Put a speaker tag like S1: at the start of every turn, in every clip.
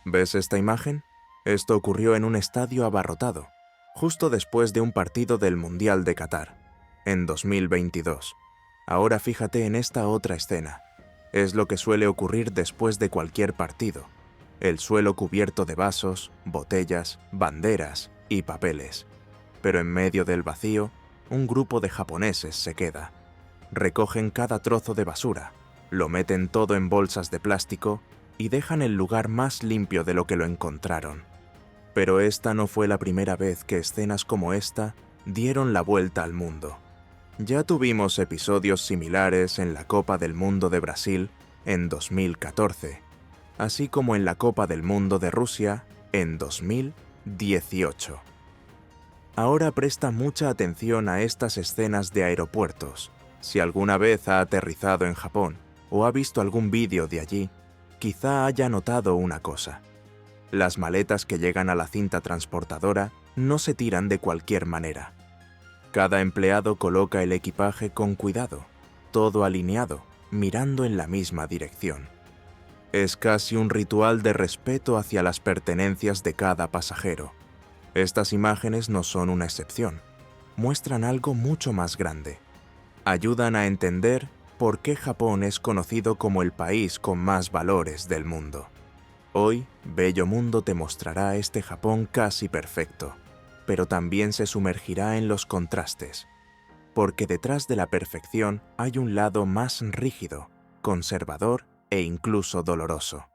S1: ¿Ves esta imagen? Esto ocurrió en un estadio abarrotado, justo después de un partido del Mundial de Qatar, en 2022. Ahora fíjate en esta otra escena. Es lo que suele ocurrir después de cualquier partido. El suelo cubierto de vasos, botellas, banderas y papeles. Pero en medio del vacío, un grupo de japoneses se queda. Recogen cada trozo de basura, lo meten todo en bolsas de plástico y dejan el lugar más limpio de lo que lo encontraron. Pero esta no fue la primera vez que escenas como esta dieron la vuelta al mundo. Ya tuvimos episodios similares en la Copa del Mundo de Brasil en 2014, así como en la Copa del Mundo de Rusia en 2018. Ahora presta mucha atención a estas escenas de aeropuertos. Si alguna vez ha aterrizado en Japón o ha visto algún vídeo de allí, quizá haya notado una cosa. Las maletas que llegan a la cinta transportadora no se tiran de cualquier manera. Cada empleado coloca el equipaje con cuidado, todo alineado, mirando en la misma dirección. Es casi un ritual de respeto hacia las pertenencias de cada pasajero. Estas imágenes no son una excepción. Muestran algo mucho más grande. Ayudan a entender por qué Japón es conocido como el país con más valores del mundo. Hoy, Bello Mundo te mostrará este Japón casi perfecto, pero también se sumergirá en los contrastes, porque detrás de la perfección hay un lado más rígido, conservador e incluso doloroso.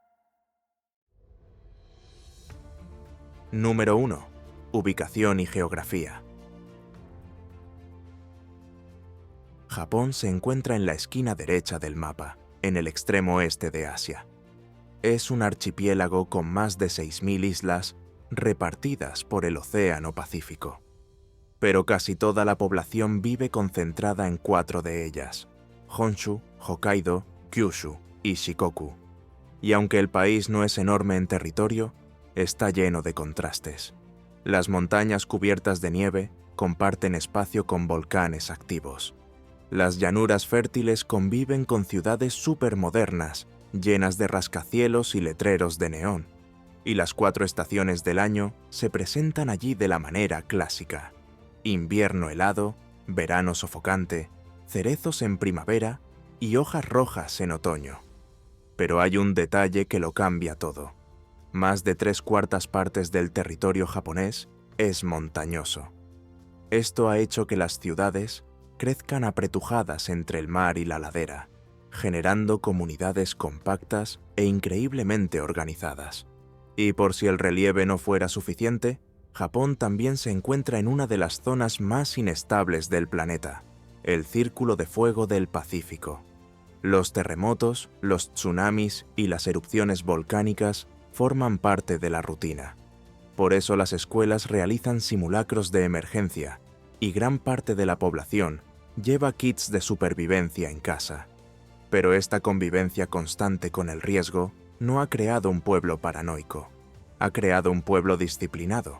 S1: Número 1. Ubicación y geografía. Japón se encuentra en la esquina derecha del mapa, en el extremo este de Asia. Es un archipiélago con más de 6.000 islas repartidas por el Océano Pacífico. Pero casi toda la población vive concentrada en 4 de ellas: Honshu, Hokkaido, Kyushu y Shikoku. Y aunque el país no es enorme en territorio, está lleno de contrastes. Las montañas cubiertas de nieve comparten espacio con volcanes activos. Las llanuras fértiles conviven con ciudades supermodernas, llenas de rascacielos y letreros de neón, y las 4 estaciones del año se presentan allí de la manera clásica: invierno helado, verano sofocante, cerezos en primavera y hojas rojas en otoño. Pero hay un detalle que lo cambia todo. Más de 3/4 partes del territorio japonés es montañoso. Esto ha hecho que las ciudades crezcan apretujadas entre el mar y la ladera, generando comunidades compactas e increíblemente organizadas. Y por si el relieve no fuera suficiente, Japón también se encuentra en una de las zonas más inestables del planeta, el Círculo de Fuego del Pacífico. Los terremotos, los tsunamis y las erupciones volcánicas forman parte de la rutina. Por eso las escuelas realizan simulacros de emergencia y gran parte de la población lleva kits de supervivencia en casa. Pero esta convivencia constante con el riesgo no ha creado un pueblo paranoico, ha creado un pueblo disciplinado.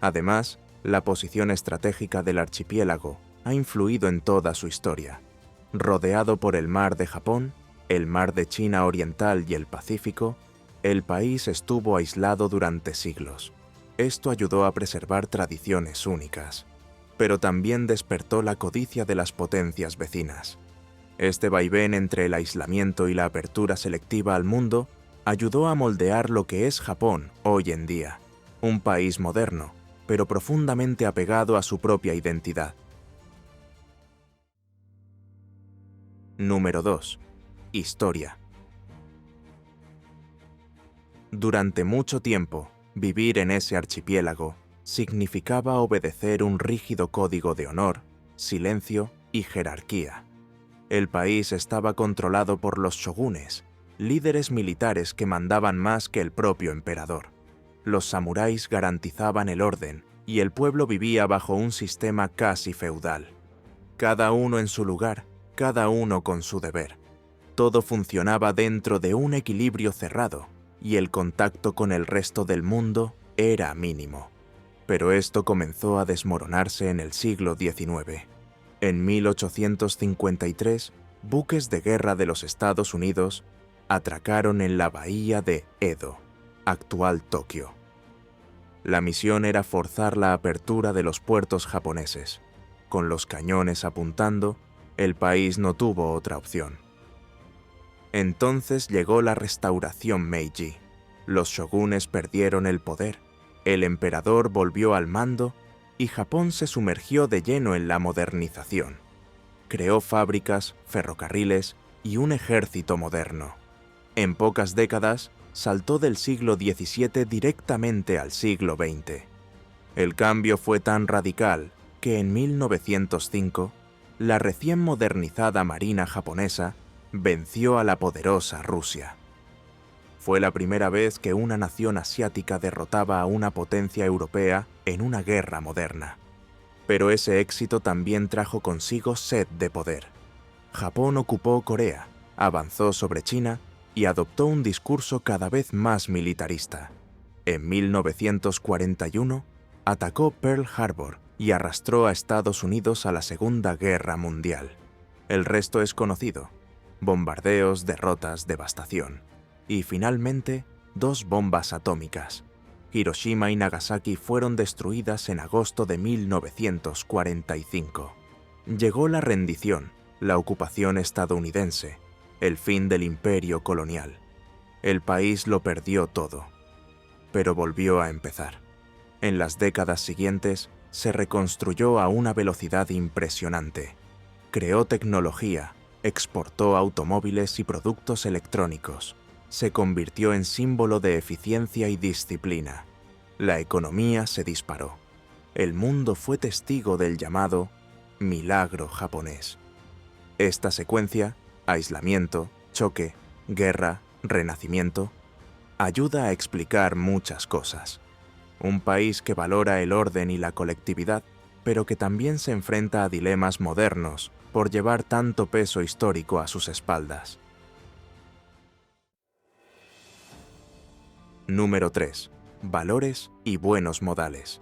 S1: Además, la posición estratégica del archipiélago ha influido en toda su historia. Rodeado por el mar de Japón, el mar de China Oriental y el Pacífico, el país estuvo aislado durante siglos. Esto ayudó a preservar tradiciones únicas, pero también despertó la codicia de las potencias vecinas. Este vaivén entre el aislamiento y la apertura selectiva al mundo ayudó a moldear lo que es Japón hoy en día, un país moderno, pero profundamente apegado a su propia identidad. Número 2. Historia. Durante mucho tiempo, vivir en ese archipiélago significaba obedecer un rígido código de honor, silencio y jerarquía. El país estaba controlado por los shogunes, líderes militares que mandaban más que el propio emperador. Los samuráis garantizaban el orden y el pueblo vivía bajo un sistema casi feudal. Cada uno en su lugar, cada uno con su deber. Todo funcionaba dentro de un equilibrio cerrado y el contacto con el resto del mundo era mínimo. Pero esto comenzó a desmoronarse en el siglo XIX. En 1853, buques de guerra de los Estados Unidos atracaron en la bahía de Edo. actual Tokio. La misión era forzar la apertura de los puertos japoneses. Con los cañones apuntando, el país no tuvo otra opción. Entonces llegó la restauración Meiji. Los shogunes perdieron el poder, el emperador volvió al mando y Japón se sumergió de lleno en la modernización. Creó fábricas, ferrocarriles y un ejército moderno. En pocas décadas, saltó del siglo XVII directamente al siglo XX. El cambio fue tan radical que en 1905, la recién modernizada marina japonesa venció a la poderosa Rusia. Fue la primera vez que una nación asiática derrotaba a una potencia europea en una guerra moderna. Pero ese éxito también trajo consigo sed de poder. Japón ocupó Corea, avanzó sobre China y adoptó un discurso cada vez más militarista. En 1941, atacó Pearl Harbor y arrastró a Estados Unidos a la Segunda Guerra Mundial. El resto es conocido: bombardeos, derrotas, devastación. Y finalmente, 2 bombas atómicas. Hiroshima y Nagasaki fueron destruidas en agosto de 1945. Llegó la rendición, la ocupación estadounidense, el fin del imperio colonial. El país lo perdió todo, pero volvió a empezar. En las décadas siguientes, se reconstruyó a una velocidad impresionante. Creó tecnología, exportó automóviles y productos electrónicos. Se convirtió en símbolo de eficiencia y disciplina. La economía se disparó. El mundo fue testigo del llamado milagro japonés. Esta secuencia, aislamiento, choque, guerra, renacimiento, ayuda a explicar muchas cosas. Un país que valora el orden y la colectividad, pero que también se enfrenta a dilemas modernos por llevar tanto peso histórico a sus espaldas. Número 3. Valores y buenos modales.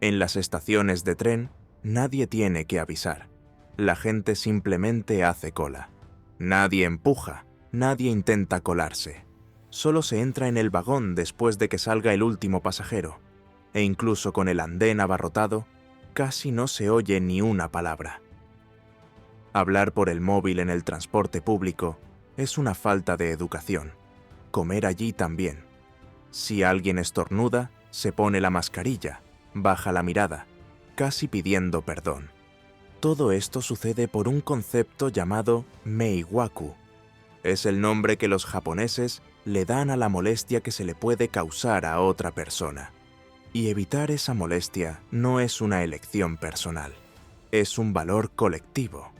S1: En las estaciones de tren, nadie tiene que avisar. La gente simplemente hace cola. Nadie empuja, nadie intenta colarse. Solo se entra en el vagón después de que salga el último pasajero. E incluso con el andén abarrotado, casi no se oye ni una palabra. Hablar por el móvil en el transporte público es una falta de educación. Comer allí también. Si alguien estornuda, se pone la mascarilla, baja la mirada, casi pidiendo perdón. Todo esto sucede por un concepto llamado meiwaku. Es el nombre que los japoneses le dan a la molestia que se le puede causar a otra persona. Y evitar esa molestia no es una elección personal, es un valor colectivo.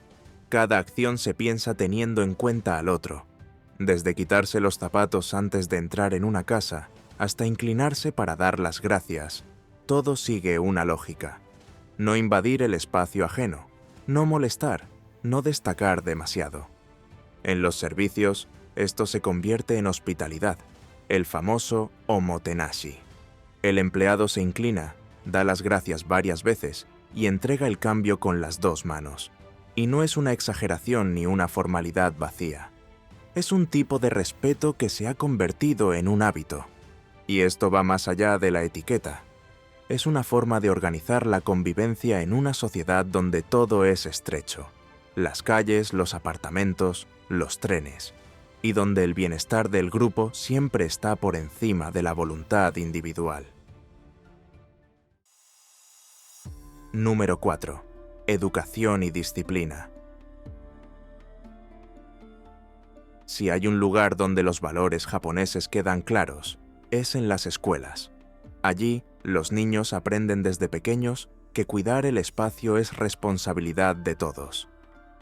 S1: Cada acción se piensa teniendo en cuenta al otro, desde quitarse los zapatos antes de entrar en una casa hasta inclinarse para dar las gracias. Todo sigue una lógica. No invadir el espacio ajeno, no molestar, no destacar demasiado. En los servicios, esto se convierte en hospitalidad, el famoso omotenashi. El empleado se inclina, da las gracias varias veces y entrega el cambio con las 2 manos. Y no es una exageración ni una formalidad vacía. Es un tipo de respeto que se ha convertido en un hábito. Y esto va más allá de la etiqueta. Es una forma de organizar la convivencia en una sociedad donde todo es estrecho. Las calles, los apartamentos, los trenes. Y donde el bienestar del grupo siempre está por encima de la voluntad individual. Número 4. Educación y disciplina. Si hay un lugar donde los valores japoneses quedan claros, es en las escuelas. Allí, los niños aprenden desde pequeños que cuidar el espacio es responsabilidad de todos.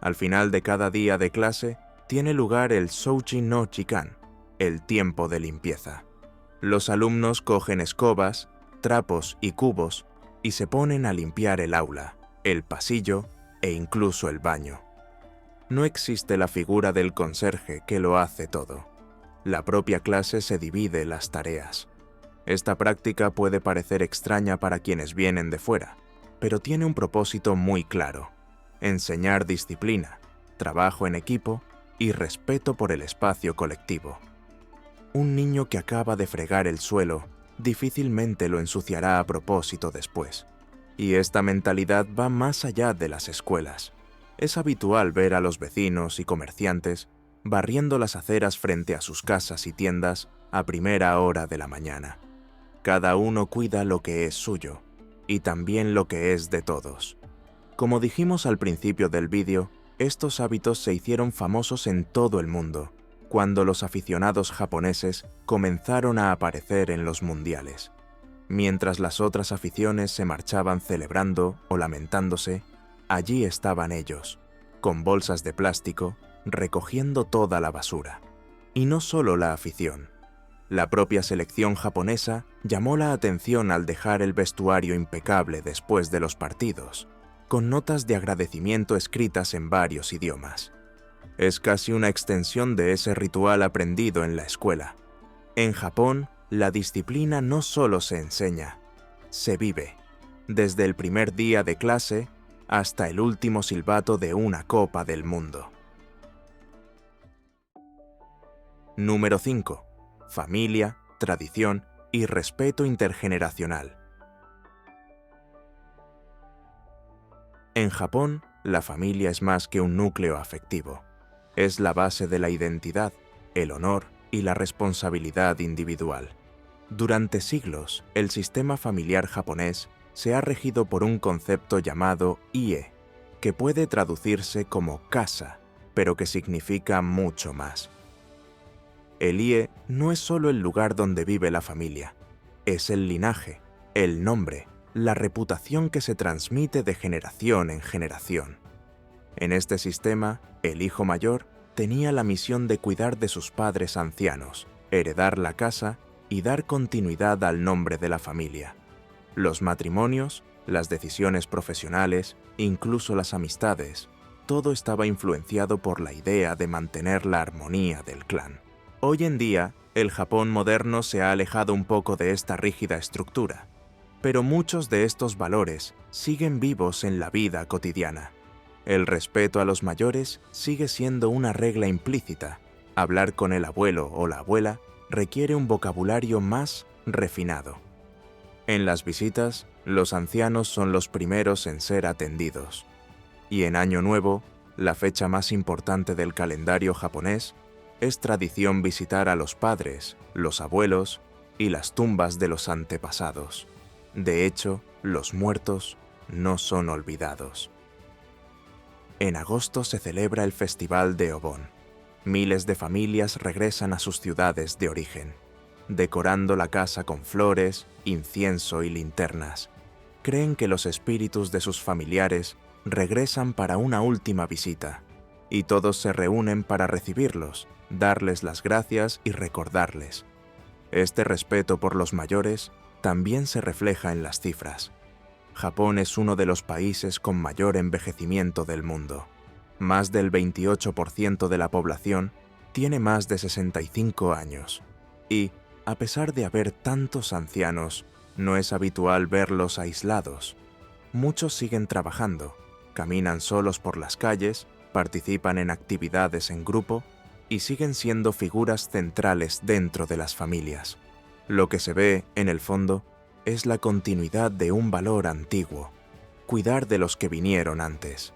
S1: Al final de cada día de clase, tiene lugar el Souchi no Chikan, el tiempo de limpieza. Los alumnos cogen escobas, trapos y cubos y se ponen a limpiar el aula, el pasillo e incluso el baño. No existe la figura del conserje que lo hace todo. La propia clase se divide las tareas. Esta práctica puede parecer extraña para quienes vienen de fuera, pero tiene un propósito muy claro: enseñar disciplina, trabajo en equipo y respeto por el espacio colectivo. Un niño que acaba de fregar el suelo difícilmente lo ensuciará a propósito después. Y esta mentalidad va más allá de las escuelas. Es habitual ver a los vecinos y comerciantes barriendo las aceras frente a sus casas y tiendas a primera hora de la mañana. Cada uno cuida lo que es suyo, y también lo que es de todos. Como dijimos al principio del vídeo, estos hábitos se hicieron famosos en todo el mundo, cuando los aficionados japoneses comenzaron a aparecer en los mundiales. Mientras las otras aficiones se marchaban celebrando o lamentándose, allí estaban ellos, con bolsas de plástico, recogiendo toda la basura. Y no solo la afición. La propia selección japonesa llamó la atención al dejar el vestuario impecable después de los partidos, con notas de agradecimiento escritas en varios idiomas. Es casi una extensión de ese ritual aprendido en la escuela. En Japón, la disciplina no solo se enseña, se vive, desde el primer día de clase hasta el último silbato de una Copa del Mundo. Número 5. Familia, tradición y respeto intergeneracional. En Japón, la familia es más que un núcleo afectivo. Es la base de la identidad, el honor y la responsabilidad individual. Durante siglos, el sistema familiar japonés se ha regido por un concepto llamado ie, que puede traducirse como casa, pero que significa mucho más. El ie no es solo el lugar donde vive la familia, es el linaje, el nombre, la reputación que se transmite de generación en generación. En este sistema, el hijo mayor tenía la misión de cuidar de sus padres ancianos, heredar la casa y dar continuidad al nombre de la familia. Los matrimonios, las decisiones profesionales, incluso las amistades, todo estaba influenciado por la idea de mantener la armonía del clan. Hoy en día, el Japón moderno se ha alejado un poco de esta rígida estructura, pero muchos de estos valores siguen vivos en la vida cotidiana. El respeto a los mayores sigue siendo una regla implícita. Hablar con el abuelo o la abuela requiere un vocabulario más refinado. En las visitas, los ancianos son los primeros en ser atendidos. Y en Año Nuevo, la fecha más importante del calendario japonés, es tradición visitar a los padres, los abuelos y las tumbas de los antepasados. De hecho, los muertos no son olvidados. En agosto se celebra el Festival de Obon. Miles de familias regresan a sus ciudades de origen, decorando la casa con flores, incienso y linternas. Creen que los espíritus de sus familiares regresan para una última visita, y todos se reúnen para recibirlos, darles las gracias y recordarles. Este respeto por los mayores también se refleja en las cifras. Japón es uno de los países con mayor envejecimiento del mundo. Más del 28% de la población tiene más de 65 años. Y, a pesar de haber tantos ancianos, no es habitual verlos aislados. Muchos siguen trabajando, caminan solos por las calles, participan en actividades en grupo y siguen siendo figuras centrales dentro de las familias. Lo que se ve, en el fondo, es la continuidad de un valor antiguo, cuidar de los que vinieron antes.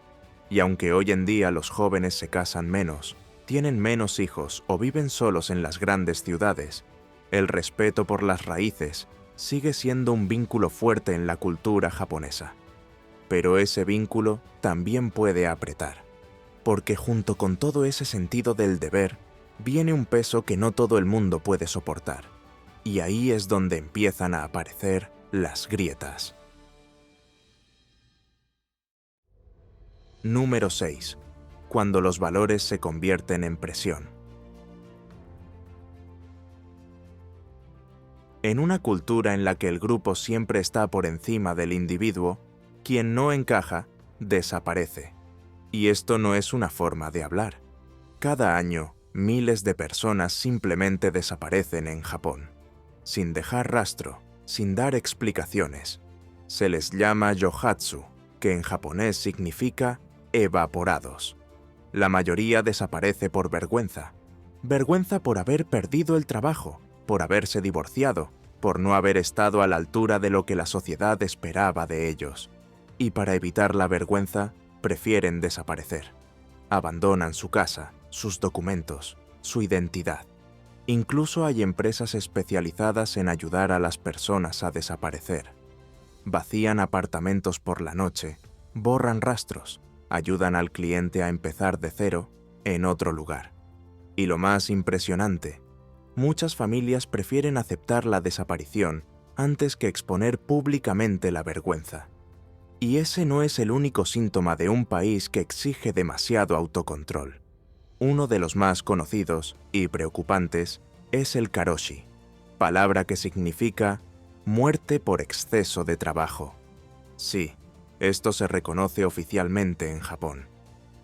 S1: Y aunque hoy en día los jóvenes se casan menos, tienen menos hijos o viven solos en las grandes ciudades, el respeto por las raíces sigue siendo un vínculo fuerte en la cultura japonesa. Pero ese vínculo también puede apretar, porque junto con todo ese sentido del deber, viene un peso que no todo el mundo puede soportar. Y ahí es donde empiezan a aparecer las grietas. Número 6. Cuando los valores se convierten en presión. En una cultura en la que el grupo siempre está por encima del individuo, quien no encaja, desaparece. Y esto no es una forma de hablar. Cada año, miles de personas simplemente desaparecen en Japón, sin dejar rastro, sin dar explicaciones. Se les llama yohatsu, que en japonés significa evaporados. La mayoría desaparece por vergüenza. Vergüenza por haber perdido el trabajo, por haberse divorciado, por no haber estado a la altura de lo que la sociedad esperaba de ellos. Y para evitar la vergüenza, prefieren desaparecer. Abandonan su casa, sus documentos, su identidad. Incluso hay empresas especializadas en ayudar a las personas a desaparecer. Vacían apartamentos por la noche, borran rastros, ayudan al cliente a empezar de cero en otro lugar. Y lo más impresionante, muchas familias prefieren aceptar la desaparición antes que exponer públicamente la vergüenza. Y ese no es el único síntoma de un país que exige demasiado autocontrol. Uno de los más conocidos y preocupantes es el karoshi, palabra que significa muerte por exceso de trabajo. Sí, esto se reconoce oficialmente en Japón.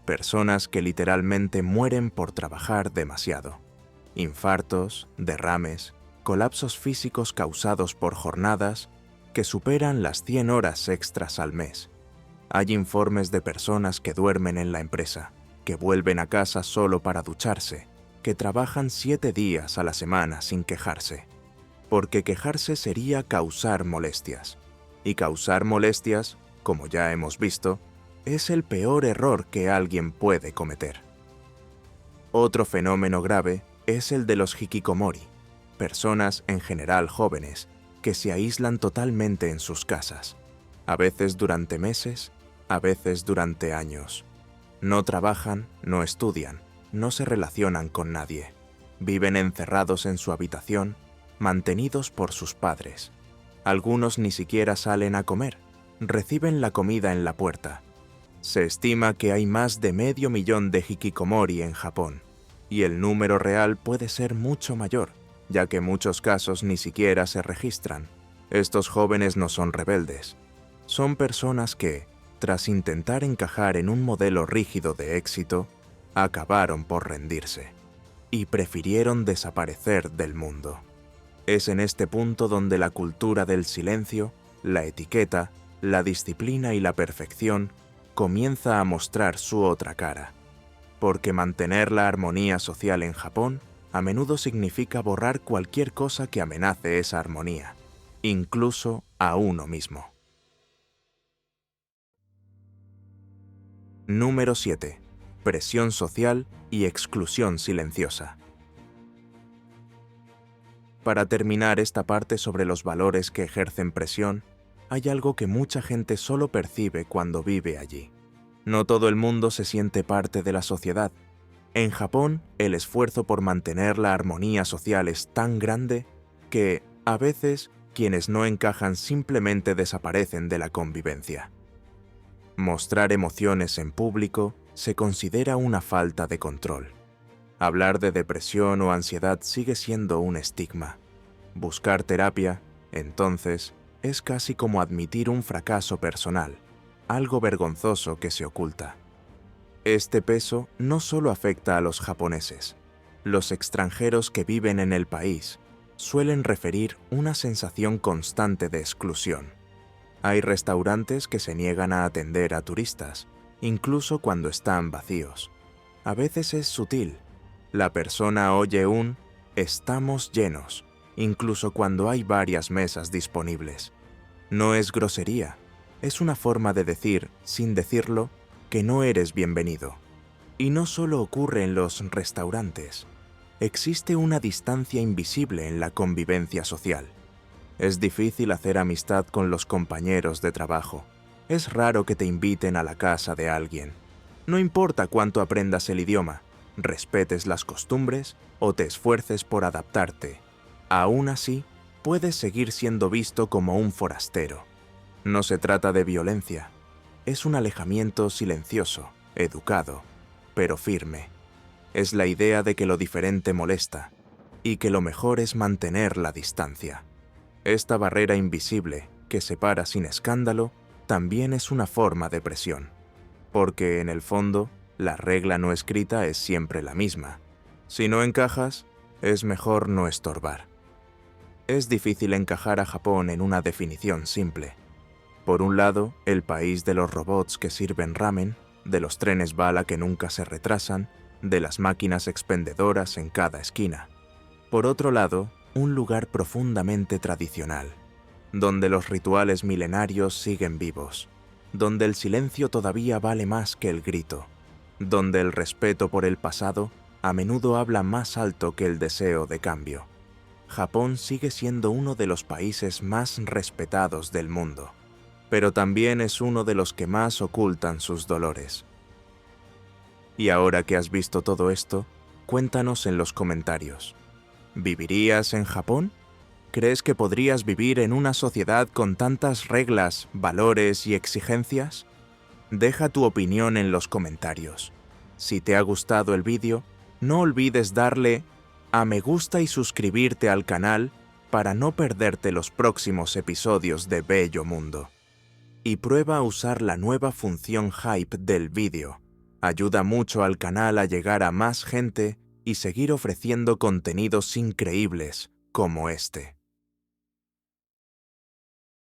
S1: Personas que literalmente mueren por trabajar demasiado. Infartos, derrames, colapsos físicos causados por jornadas que superan las 100 horas extras al mes. Hay informes de personas que duermen en la empresa, que vuelven a casa solo para ducharse, que trabajan 7 días a la semana sin quejarse. Porque quejarse sería causar molestias. Y causar molestias, como ya hemos visto, es el peor error que alguien puede cometer. Otro fenómeno grave es el de los hikikomori, personas en general jóvenes, que se aíslan totalmente en sus casas, a veces durante meses, a veces durante años. No trabajan, no estudian, no se relacionan con nadie. Viven encerrados en su habitación, mantenidos por sus padres. Algunos ni siquiera salen a comer, reciben la comida en la puerta. Se estima que hay más de 500.000 de hikikomori en Japón, y el número real puede ser mucho mayor, ya que muchos casos ni siquiera se registran. Estos jóvenes no son rebeldes. Son personas que, tras intentar encajar en un modelo rígido de éxito, acabaron por rendirse y prefirieron desaparecer del mundo. Es en este punto donde la cultura del silencio, la etiqueta, la disciplina y la perfección comienza a mostrar su otra cara. Porque mantener la armonía social en Japón a menudo significa borrar cualquier cosa que amenace esa armonía, incluso a uno mismo. Número 7. Presión social y exclusión silenciosa. Para terminar esta parte sobre los valores que ejercen presión, hay algo que mucha gente solo percibe cuando vive allí. No todo el mundo se siente parte de la sociedad. En Japón, el esfuerzo por mantener la armonía social es tan grande que, a veces, quienes no encajan simplemente desaparecen de la convivencia. Mostrar emociones en público se considera una falta de control. Hablar de depresión o ansiedad sigue siendo un estigma. Buscar terapia, entonces, es casi como admitir un fracaso personal, algo vergonzoso que se oculta. Este peso no solo afecta a los japoneses. Los extranjeros que viven en el país suelen referir una sensación constante de exclusión. Hay restaurantes que se niegan a atender a turistas, incluso cuando están vacíos. A veces es sutil. La persona oye un «estamos llenos», incluso cuando hay varias mesas disponibles. No es grosería, es una forma de decir, sin decirlo, que no eres bienvenido. Y no solo ocurre en los restaurantes. Existe una distancia invisible en la convivencia social. Es difícil hacer amistad con los compañeros de trabajo. Es raro que te inviten a la casa de alguien. No importa cuánto aprendas el idioma, respetes las costumbres o te esfuerces por adaptarte. Aún así, puedes seguir siendo visto como un forastero. No se trata de violencia. Es un alejamiento silencioso, educado, pero firme. Es la idea de que lo diferente molesta y que lo mejor es mantener la distancia. Esta barrera invisible, que separa sin escándalo, también es una forma de presión. Porque, en el fondo, la regla no escrita es siempre la misma. Si no encajas, es mejor no estorbar. Es difícil encajar a Japón en una definición simple. Por un lado, el país de los robots que sirven ramen, de los trenes bala que nunca se retrasan, de las máquinas expendedoras en cada esquina. Por otro lado, un lugar profundamente tradicional, donde los rituales milenarios siguen vivos, donde el silencio todavía vale más que el grito, donde el respeto por el pasado a menudo habla más alto que el deseo de cambio. Japón sigue siendo uno de los países más respetados del mundo, pero también es uno de los que más ocultan sus dolores. Y ahora que has visto todo esto, cuéntanos en los comentarios. ¿Vivirías en Japón? ¿Crees que podrías vivir en una sociedad con tantas reglas, valores y exigencias? Deja tu opinión en los comentarios. Si te ha gustado el vídeo, no olvides darle a me gusta y suscribirte al canal para no perderte los próximos episodios de Bello Mundo. Y prueba a usar la nueva función Hype del vídeo. Ayuda mucho al canal a llegar a más gente y seguir ofreciendo contenidos increíbles como este.